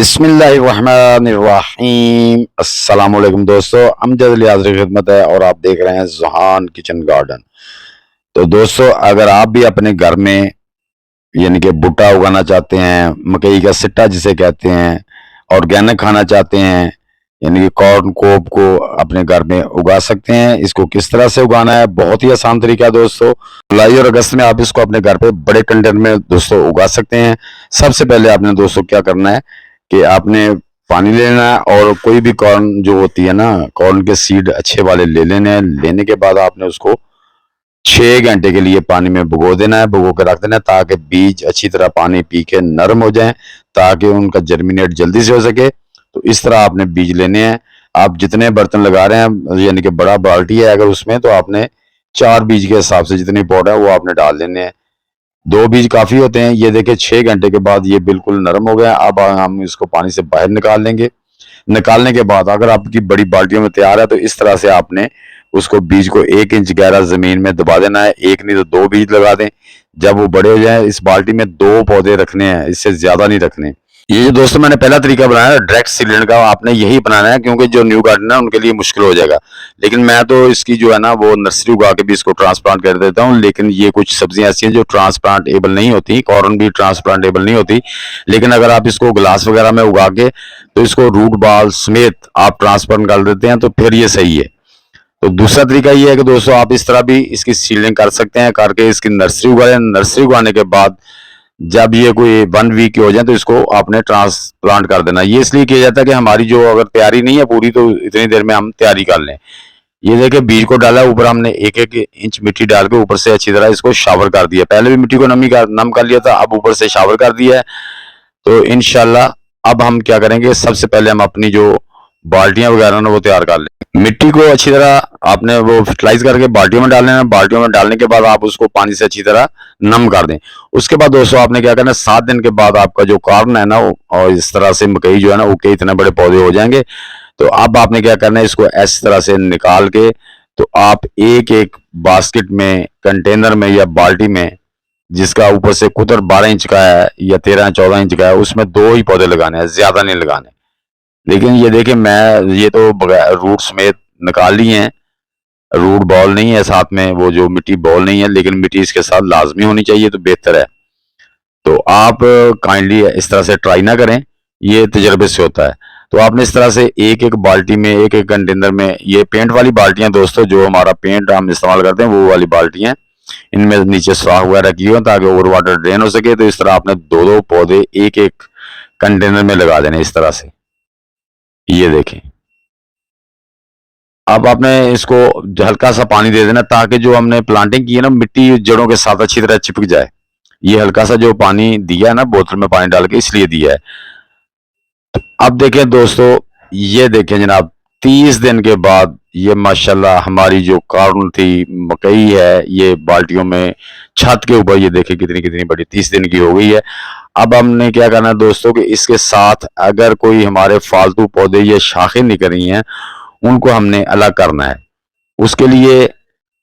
बिस्मिल्लाहिर्रहमानिर्रहीम। अस्सलाम वालेकुम दोस्तों, अमजद अली हाज़िर खिदमत है और आप देख रहे हैं ज़ुहान किचन गार्डन। तो दोस्तों, अगर आप भी अपने घर में यानी कि भुट्टा उगाना चाहते हैं, मकई का सिट्टा जिसे कहते हैं, ऑर्गेनिक खाना चाहते हैं, यानी कि कॉर्न कोब को अपने घर में उगा सकते हैं। इसको किस तरह से उगाना है, बहुत ही आसान तरीका है दोस्तों। जुलाई और अगस्त में आप इसको अपने घर पे बड़े कंटेनर में दोस्तों उगा सकते हैं। सबसे पहले आपने दोस्तों क्या करना है कि आपने पानी लेना है और कोई भी कॉर्न जो होती है ना, कॉर्न के सीड अच्छे वाले ले लेने हैं। लेने के बाद आपने उसको 6 घंटे के लिए पानी में भिगो देना है, भिगो के रख देना है ताकि बीज अच्छी तरह पानी पी के नरम हो जाएं, ताकि उनका जर्मिनेट जल्दी से हो सके। तो इस तरह आपने बीज लेने हैं। आप जितने बर्तन लगा रहे हैं यानी कि बड़ा बाल्टी है अगर उसमें, तो आपने 4 बीज के हिसाब से जितनी पॉट है वो आपने डाल देने हैं। 2 बीज काफी होते हैं। ये देखिए 6 घंटे के बाद ये बिल्कुल नरम हो गया। अब हम इसको पानी से बाहर निकाल लेंगे। निकालने के बाद अगर आपकी बड़ी बाल्टियों में तैयार है तो इस तरह से आपने उसको बीज को 1 इंच गहरा जमीन में दबा देना है। एक नहीं तो 2 बीज लगा दें। जब वो बड़े हो जाए, इस बाल्टी में 2 पौधे रखने हैं, इससे ज्यादा नहीं रखने। ये जो दोस्तों मैंने पहला तरीका बनाया है डायरेक्ट सीलेंट का, आपने यही बनाना है क्योंकि जो न्यू गार्डन है उनके लिए मुश्किल हो जाएगा। लेकिन मैं तो इसकी जो है ना वो नर्सरी उगा के भी इसको ट्रांसप्लांट कर देता हूँ। लेकिन ये कुछ सब्जियां ऐसी हैं जो ट्रांसप्लांटेबल नहीं होती, कॉर्न भी ट्रांसप्लांटेबल नहीं होती। लेकिन अगर आप इसको ग्लास वगैरह में उगा के तो इसको रूट बॉल समेत आप ट्रांसप्लांट कर देते हैं तो फिर ये सही है। तो दूसरा तरीका ये है कि दोस्तों आप इस तरह भी इसकी सीलिंग कर सकते हैं, करके इसकी नर्सरी उगा लें। नर्सरी उगाने के बाद जब ये कोई 1 वीक के हो जाए तो इसको आपने ट्रांसप्लांट कर देना। ये इसलिए किया जाता है कि हमारी जो अगर तैयारी नहीं है पूरी तो इतनी देर में हम तैयारी कर लें। ये देखिए बीज को डाला, ऊपर हमने 1-1 इंच मिट्टी डाल के ऊपर से अच्छी तरह इसको शावर कर दिया। पहले भी मिट्टी को नम कर लिया था, अब ऊपर से शावर कर दिया है। तो इंशाल्लाह अब हम क्या करेंगे, सबसे पहले हम अपनी जो बाल्टियां वगैरह ना वो तैयार कर लें। मिट्टी को अच्छी तरह आपने वो फर्टिलाइज करके बाल्टियों में डाल लेना। बाल्टियों में डालने के बाद आप उसको पानी से अच्छी तरह नम कर दें। उसके बाद दोस्तों आपने क्या करना है, 7 दिन के बाद आपका जो कॉर्न है ना और इस तरह से मकई जो है ना उके इतने बड़े पौधे हो जाएंगे। तो अब आपने क्या करना है, इसको इस तरह से निकाल के तो आप एक एक बास्केट में, कंटेनर में या बाल्टी में, जिसका ऊपर से कुतर 12 इंच का है या 13-14 इंच का है, उसमें 2 ही पौधे लगाने हैं, ज्यादा नहीं लगाने। लेकिन ये देखिए मैं ये तो रूट समेत निकाल ली हैं, रूट बॉल नहीं है साथ में, वो जो मिट्टी बॉल नहीं है, लेकिन मिट्टी इसके साथ लाजमी होनी चाहिए तो बेहतर है। तो आप काइंडली इस तरह से ट्राई ना करें, ये तजर्बे से होता है। तो आपने इस तरह से एक एक बाल्टी में, एक एक कंटेनर में, ये पेंट वाली बाल्टियां दोस्तों, जो हमारा पेंट हम इस्तेमाल करते हैं वो वाली बाल्टियां, इनमें नीचे सुराख वगैरह किए हो ताकि ओवर वाटर ड्रेन हो सके। तो इस तरह आपने 2-2 पौधे एक एक कंटेनर में लगा देने इस तरह से। ये देखें, अब आपने इसको हल्का सा पानी दे देना ताकि जो हमने प्लांटिंग की है ना, मिट्टी जड़ों के साथ अच्छी तरह चिपक जाए। ये हल्का सा जो पानी दिया है ना, बोतल में पानी डाल के इसलिए दिया है। अब देखें दोस्तों, ये देखें जनाब, 30 दिन के बाद ये माशाल्लाह हमारी जो कॉर्न थी, मकई है, ये बाल्टियों में छत के ऊपर, ये देखें कितनी कितनी बड़ी 30 दिन की हो गई है। अब हमने क्या करना है दोस्तों कि इसके साथ अगर कोई हमारे फालतू पौधे या शाखें निकल रही हैं, उनको हमने अलग करना है। उसके लिए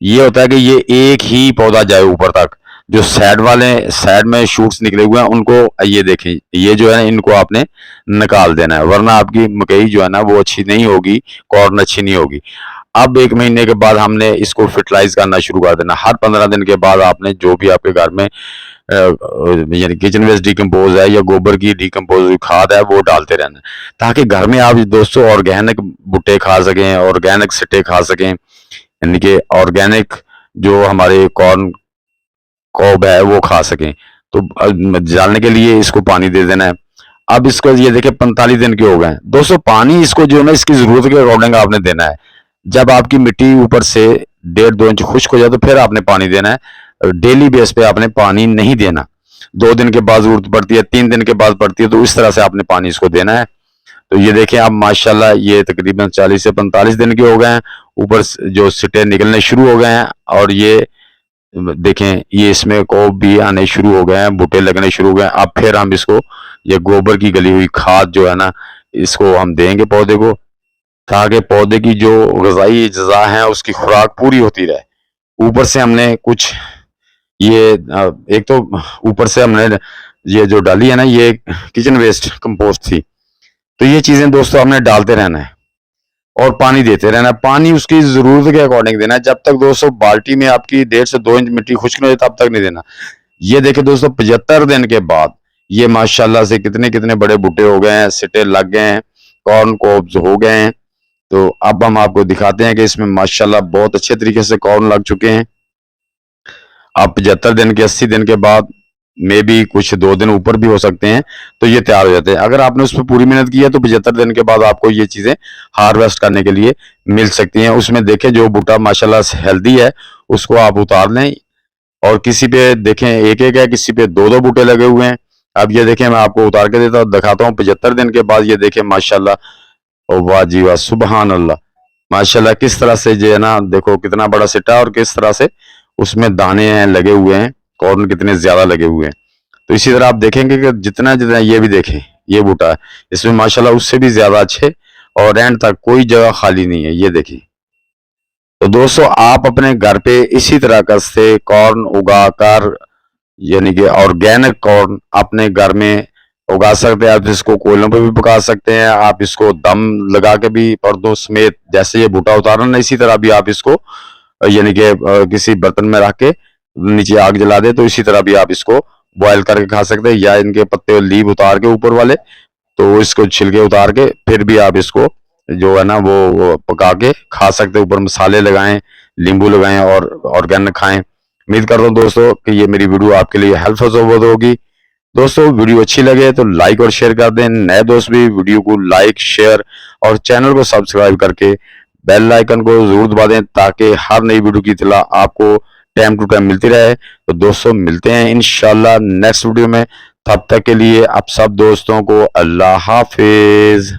ये होता है कि ये एक ही पौधा जाए ऊपर तक। जो साइड में शूट्स निकले हुए हैं उनको ये देखें, ये जो है इनको आपने निकाल देना है, वरना आपकी मकई जो है ना वो अच्छी नहीं होगी, कॉर्न अच्छी नहीं होगी। अब 1 महीने के बाद हमने इसको फर्टिलाइज करना शुरू कर देना। हर 15 दिन के बाद आपने जो भी आपके घर में यानी किचन वेस्ट डिकम्पोज है या गोबर की डिकम्पोज खाद है वो डालते रहना, ताकि घर में आप दोस्तों ऑर्गेनिक भुट्टे खा सकें, ऑर्गेनिक सिट्टे खा सकें, यानी कि ऑर्गेनिक जो हमारे कॉर्न कॉब है वो खा सकें। तो डालने के लिए इसको पानी दे देना है। अब इसको ये देखिए 45 दिन के हो गए हैं दोस्तों। पानी इसको जो है ना इसकी जरूरत के अकॉर्डिंग आपने देना है। जब आपकी मिट्टी ऊपर से 1.5-2 इंच खुश्क हो जाए तो फिर आपने पानी देना है। डेली बेस पे आपने पानी नहीं देना। 2 दिन के बाद जरूरत पड़ती है, 3 दिन के बाद पड़ती है, तो इस तरह से आपने पानी इसको देना है। तो ये देखें अब माशाल्लाह ये तकरीबन 40 से 45 दिन के हो गए हैं। ऊपर जो सिट्टे निकलने शुरू हो गए हैं और ये देखें ये इसमें कोब भी आने शुरू हो गए हैं, बूटे लगने शुरू हो गए हैं। अब फिर हम इसको ये गोबर की गली हुई खाद जो है ना इसको हम देंगे पौधे को, ताकि पौधे की जो ग़िज़ाई अज्जा है उसकी खुराक पूरी होती रहे। ऊपर से हमने कुछ ये एक तो ऊपर से हमने ये जो डाली है ना, ये किचन वेस्ट कंपोस्ट थी, तो ये चीजें दोस्तों हमने डालते रहना है और पानी देते रहना है। पानी उसकी जरूरत के अकॉर्डिंग देना है। जब तक दोस्तों बाल्टी में आपकी 1.5 से 2 इंच मिट्टी खुश्क नहीं हो तब तक नहीं देना। ये देखे दोस्तों 75 दिन के बाद ये माशाल्लाह से कितने कितने बड़े बूटे हो गए हैं, सिटे लग गए हैं, कॉर्न कोब्स हो गए हैं। तो अब हम आपको दिखाते हैं कि इसमें माशाल्लाह बहुत अच्छे तरीके से कॉर्न लग चुके हैं। आप 75 दिन के 80 दिन के बाद मे भी कुछ 2 दिन ऊपर भी हो सकते हैं, तो ये तैयार हो जाते हैं। अगर आपने उस पर पूरी मेहनत की है तो 75 दिन के बाद आपको ये चीजें हार्वेस्ट करने के लिए मिल सकती हैं। उसमें देखें जो बूटा माशाल्लाह से हेल्दी है उसको आप उतार लें, और किसी पे देखें एक एक है, किसी पे 2 2 बूटे लगे हुए हैं। अब ये देखें मैं आपको उतार के देता हूँ, दिखाता हूँ 75 दिन के बाद। ये देखें माशाल्लाह, ओ वाह जी वाह, सुबहान अल्लाह, माशाल्लाह किस तरह से जो है ना, देखो कितना बड़ा सिट्टा है और किस तरह से उसमें दाने हैं लगे हुए हैं, कॉर्न कितने ज्यादा लगे हुए हैं। तो इसी तरह आप देखेंगे कि जितना जितना ये भी देखें ये बूटा है, इसमें माशाल्लाह उससे भी ज्यादा अच्छे, और एंड तक कोई जगह खाली नहीं है। ये देखिए। तो दोस्तों आप अपने घर पे इसी तरह का से कॉर्न उगाकर, यानी कि ऑर्गेनिक कॉर्न अपने घर में उगा सकते हैं। आप इसको कोयलों पे भी पका सकते हैं, आप इसको दम लगा के भी पर्दों समेत, जैसे ये बूटा उतारा ना इसी तरह भी आप इसको यानी कि किसी बर्तन में रख के नीचे आग जला दे, तो इसी तरह भी आप इसको बॉयल करके खा सकते हैं। या इनके पत्ते और लीव उतार के ऊपर वाले, तो इसको छिलके उतार के फिर भी आप इसको जो है ना वो पका के खा सकते हैं। ऊपर मसाले लगाएं, नींबू लगाएं और ऑर्गेनिक खाएं। उम्मीद करता हूँ दोस्तों कि ये मेरी वीडियो आपके लिए हेल्पफुल साबित होगी। दोस्तों वीडियो अच्छी लगे तो लाइक और शेयर कर दें। नए दोस्त भी वीडियो को लाइक, शेयर और चैनल को सब्सक्राइब करके बेल आइकन को जरूर दबा दें, ताकि हर नई वीडियो की इत्तला आपको टाइम टू टाइम मिलती रहे। तो दोस्तों मिलते हैं इंशाल्लाह नेक्स्ट वीडियो में। तब तक के लिए आप सब दोस्तों को अल्लाह हाफिज।